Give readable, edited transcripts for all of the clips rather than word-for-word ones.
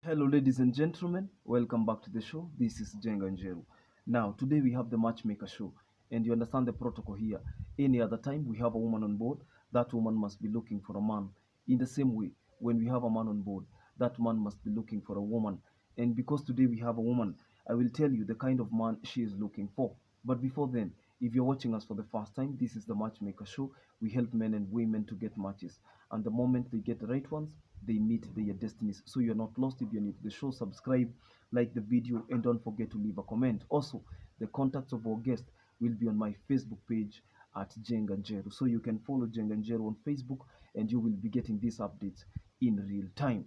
Hello, ladies and gentlemen. Welcome back to the show. This is Jenga Njeru. Now, today we have the Matchmaker show, and you understand the protocol here. Any other time we have a woman on board, that woman must be looking for a man. In the same way, when we have a man on board, that man must be looking for a woman. And because today we have a woman, I will tell you the kind of man she is looking for. But before then, if you're watching us for the first time, this is the Matchmaker show. We help men and women to get matches, and the moment they get the right ones, they meet their destinies. So you're not lost. If you're new to the show, subscribe, like the video, and don't forget to leave a comment. Also, the contacts of our guest will be on my Facebook page at Jenganjeru. So you can follow Jenganjeru on Facebook, and you will be getting these updates in real time.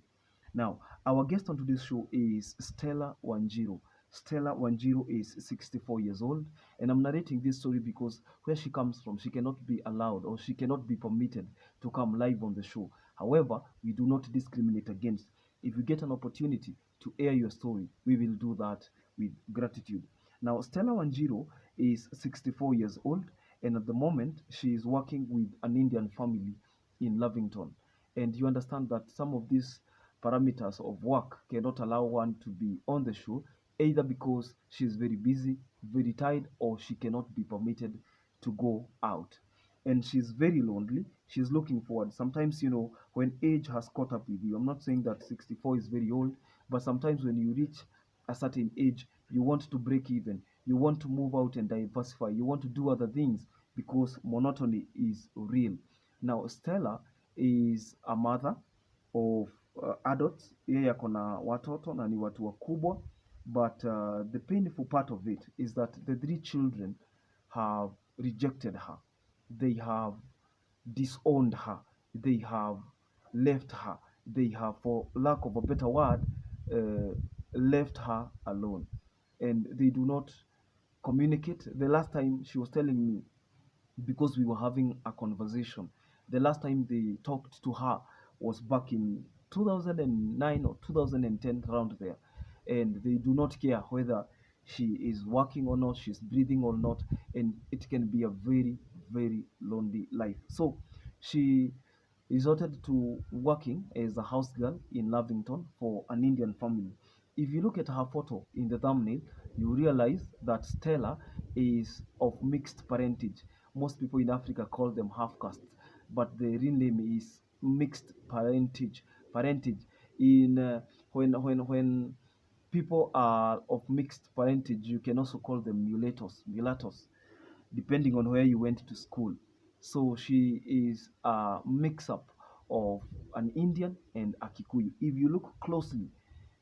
Now, our guest on today's show is Stella Wanjiru. Stella Wanjiru is 64 years old, and I'm narrating this story because where she comes from, she cannot be allowed or she cannot be permitted to come live on the show. However, we do not discriminate against. If you get an opportunity to air your story, we will do that with gratitude. Now, Stella Wanjiru is 64 years old, and at the moment, she is working with an Indian family in Lavington. And you understand that some of these parameters of work cannot allow one to be on the show, either because she's very busy, very tired, or she cannot be permitted to go out. And she's very lonely. She's looking forward. Sometimes, when age has caught up with you, I'm not saying that 64 is very old, but sometimes when you reach a certain age, you want to break even. You want to move out and diversify. You want to do other things because monotony is real. Now, Stella is a mother of adults. Yeye ako na watoto na ni watu wakubwa, but the painful part of it is that the three children have rejected her. They have disowned her. They have left her. They have, for lack of a better word, left her alone. And they do not communicate. The last time she was telling me, because we were having a conversation, the last time they talked to her was back in 2009 or 2010, around there. And they do not care whether she is working or not, she's breathing or not, and it can be a very, very lonely life. So she resorted to working as a house girl in Lavington for an Indian family. If you look at her photo in the thumbnail, you realize that Stella is of mixed parentage. Most people in Africa call them half castes, but the real name is mixed parentage. Parentage in when people are of mixed parentage, you can also call them mulattoes, depending on where you went to school. So she is a mix up of an Indian and a Kikuyu. If you look closely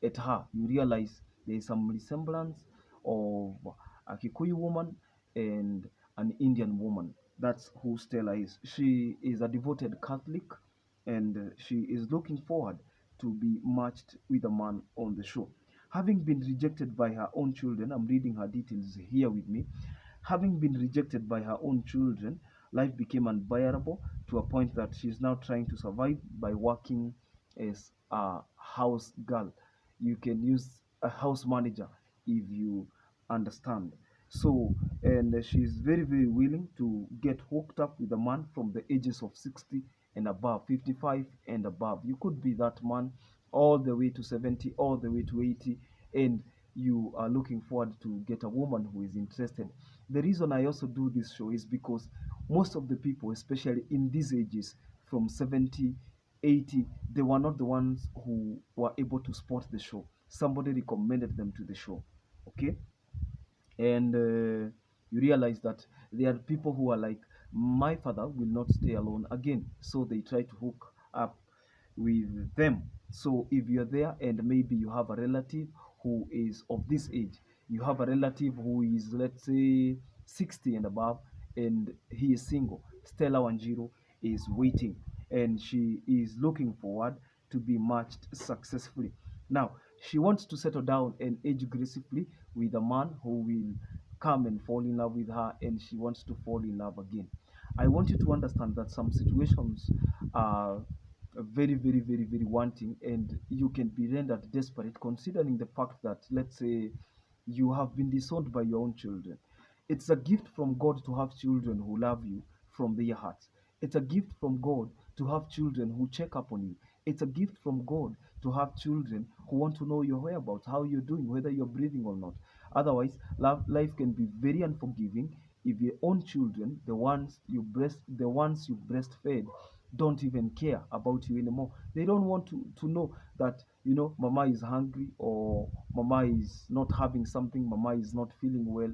at her, you realize there is some resemblance of a Kikuyu woman and an Indian woman. That's who Stella is. She is a devoted Catholic, and she is looking forward to be matched with a man on the show. Having been rejected by her own children, I'm reading her details here with me. Having been rejected by her own children, life became unbearable to a point that she's now trying to survive by working as a house girl. You can use a house manager if you understand. So, and she's very, very willing to get hooked up with a man from the ages of 60 and above, 55 and above. You could be that man all the way to 70, all the way to 80, and you are looking forward to get a woman who is interested. The reason I also do this show is because most of the people, especially in these ages from 70, 80, they were not the ones who were able to spot the show. Somebody recommended them to the show. Okay? And you realize that there are people who are like, my father will not stay alone again, so they try to hook up with them. So if you're there and maybe you have a relative who is of this age, you have a relative who is, let's say, 60 and above, and he is single, Stella Wanjiru is waiting, and she is looking forward to be matched successfully. Now, she wants to settle down and age gracefully with a man who will come and fall in love with her, and she wants to fall in love again. I want you to understand that some situations are very, very, very, very wanting, and you can be rendered desperate considering the fact that, let's say, you have been disowned by your own children. It's a gift from God to have children who love you from their hearts. It's a gift from God to have children who check up on you. It's a gift from God to have children who want to know your whereabouts, how you're doing, whether you're breathing or not. Otherwise, life can be very unforgiving if your own children, the ones you breastfed, don't even care about you anymore. They don't want to know that, mama is hungry, or mama is not having something, mama is not feeling well.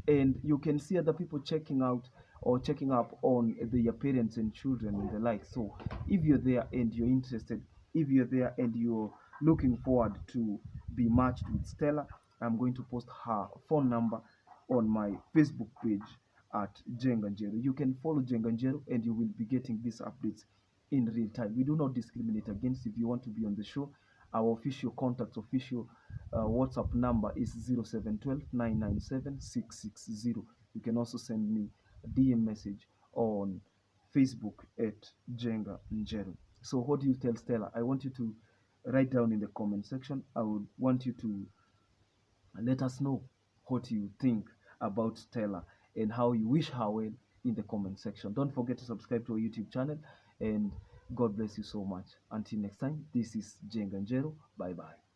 And you can see other people checking out or checking up on their parents and children and the like. So if you're there and you're interested, if you're there and you're looking forward to be matched with Stella, I'm going to post her phone number on my Facebook page at Jenganjero. You can follow Jenganjero and you will be getting these updates in real time. We do not discriminate against. If you want to be on the show, our official contact, official WhatsApp number is 0712 997 660. You can also send me a DM message on Facebook at Jenga Njero. So what do you tell Stella? I want you to write down in the comment section. I would want you to let us know what you think about Stella and how you wish her well in the comment section. Don't forget to subscribe to our YouTube channel, and God bless you so much. Until next time, this is Jenganjero. Bye bye.